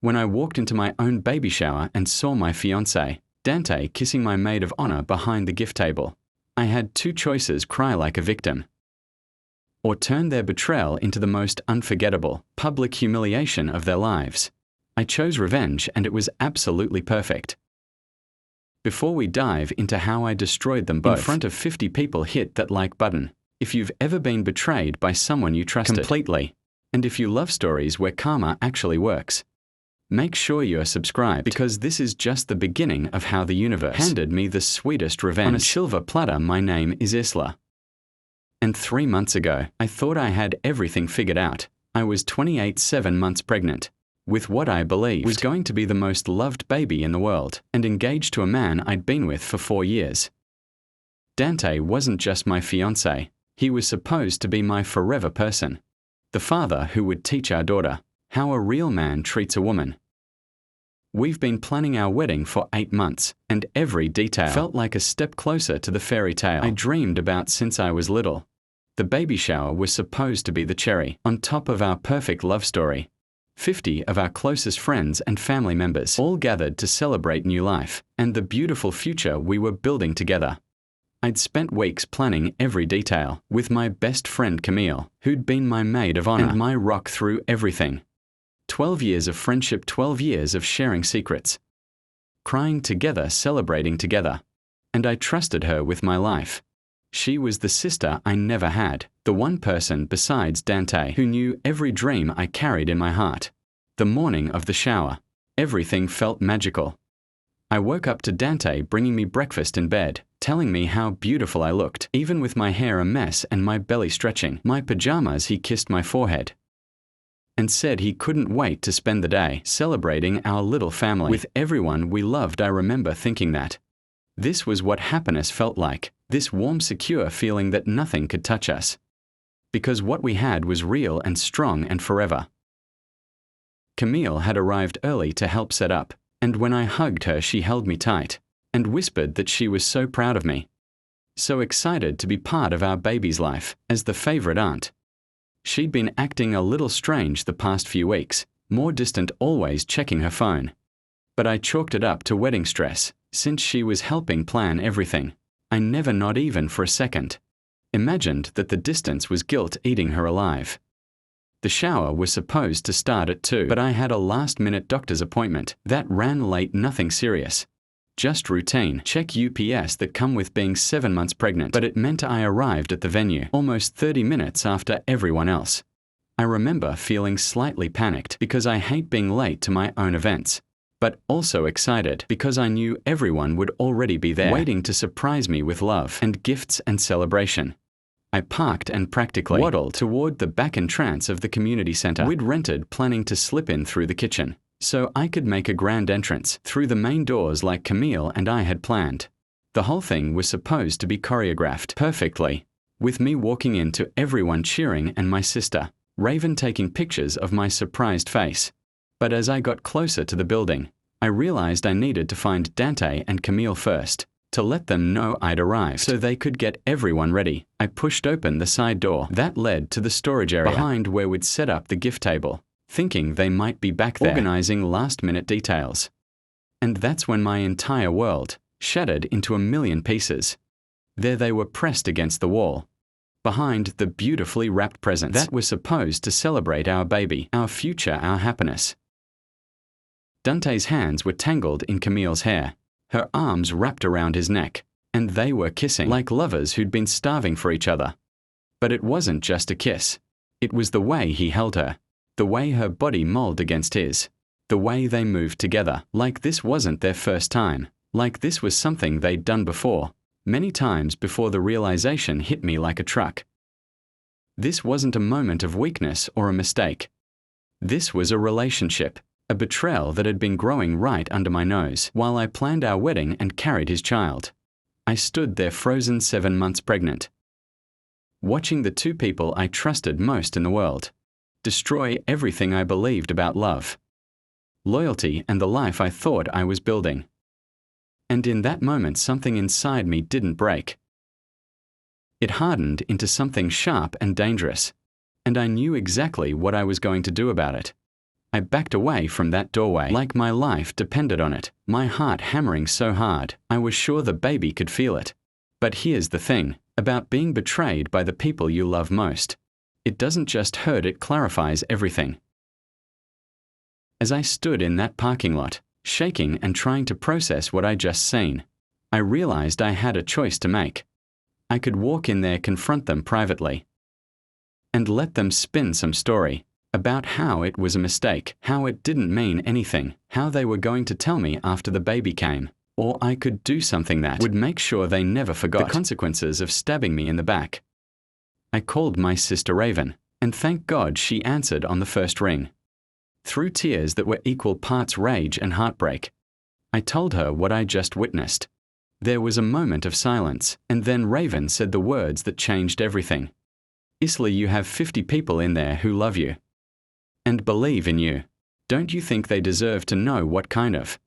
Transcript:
When I walked into my own baby shower and saw my fiancé, Dante, kissing my maid of honor behind the gift table, I had two choices: cry like a victim, or turn their betrayal into the most unforgettable, public humiliation of their lives. I chose revenge, and it was absolutely perfect. Before we dive into how I destroyed them both in front of 50 people, hit that like button if you've ever been betrayed by someone you trusted completely, and if you love stories where karma actually works. Make sure you are subscribed, because this is just the beginning of how the universe handed me the sweetest revenge. On a silver platter. My name is Isla. And 3 months ago, I thought I had everything figured out. I was 28, 7 months pregnant, with what I believed was going to be the most loved baby in the world, and engaged to a man I'd been with for 4 years. Dante wasn't just my fiancé, he was supposed to be my forever person. The father who would teach our daughter how a real man treats a woman. We've been planning our wedding for 8 months, and every detail felt like a step closer to the fairy tale I dreamed about since I was little. The baby shower was supposed to be the cherry on top of our perfect love story. 50 of our closest friends and family members all gathered to celebrate new life and the beautiful future we were building together. I'd spent weeks planning every detail with my best friend Camille, who'd been my maid of honor and my rock through everything. 12 years of friendship, 12 years of sharing secrets, crying together, celebrating together. And I trusted her with my life. She was the sister I never had, the one person besides Dante who knew every dream I carried in my heart. The morning of the shower, everything felt magical. I woke up to Dante bringing me breakfast in bed, telling me how beautiful I looked, even with my hair a mess and my belly stretching. My pajamas, he kissed my forehead and said he couldn't wait to spend the day celebrating our little family with everyone we loved. I remember thinking that this was what happiness felt like, this warm, secure feeling that nothing could touch us, because what we had was real and strong and forever. Camille had arrived early to help set up, and when I hugged her, she held me tight and whispered that she was so proud of me, so excited to be part of our baby's life as the favorite aunt. She'd been acting a little strange the past few weeks, more distant, always checking her phone. But I chalked it up to wedding stress, since she was helping plan everything. I never, not even for a second, imagined that the distance was guilt eating her alive. The shower was supposed to start at 2, but I had a last-minute doctor's appointment that ran late. Nothing serious, just routine check UPS that come with being 7 months pregnant, but it meant I arrived at the venue almost 30 minutes after everyone else. I remember feeling slightly panicked because I hate being late to my own events, but also excited because I knew everyone would already be there waiting to surprise me with love and gifts and celebration. I parked and practically waddled toward the back entrance of the community center we'd rented, planning to slip in through the kitchen so I could make a grand entrance through the main doors like Camille and I had planned. The whole thing was supposed to be choreographed perfectly, with me walking into everyone cheering and my sister, Raven, taking pictures of my surprised face. But as I got closer to the building, I realized I needed to find Dante and Camille first, to let them know I'd arrived so they could get everyone ready. I pushed open the side door that led to the storage area behind where we'd set up the gift table, thinking they might be back there organizing last-minute details. And that's when my entire world shattered into a million pieces. There they were, pressed against the wall, behind the beautifully wrapped presents that were supposed to celebrate our baby, our future, our happiness. Dante's hands were tangled in Camille's hair, her arms wrapped around his neck, and they were kissing like lovers who'd been starving for each other. But it wasn't just a kiss. It was the way he held her, the way her body molded against his, the way they moved together, like this wasn't their first time, like this was something they'd done before, many times before the realization hit me like a truck. This wasn't a moment of weakness or a mistake. This was a relationship, a betrayal that had been growing right under my nose while I planned our wedding and carried his child. I stood there frozen, 7 months pregnant, watching the two people I trusted most in the world destroy everything I believed about love, loyalty, and the life I thought I was building. And in that moment, something inside me didn't break. It hardened into something sharp and dangerous, and I knew exactly what I was going to do about it. I backed away from that doorway like my life depended on it, my heart hammering so hard, I was sure the baby could feel it. But here's the thing about being betrayed by the people you love most. It doesn't just hurt, it clarifies everything. As I stood in that parking lot, shaking and trying to process what I'd just seen, I realized I had a choice to make. I could walk in there, confront them privately, and let them spin some story about how it was a mistake, how it didn't mean anything, how they were going to tell me after the baby came. Or I could do something that would make sure they never forgot the consequences of stabbing me in the back. I called my sister Raven, and thank God she answered on the first ring. Through tears that were equal parts rage and heartbreak, I told her what I just witnessed. There was a moment of silence, and then Raven said the words that changed everything. Isla, you have 50 people in there who love you and believe in you. Don't you think they deserve to know what kind of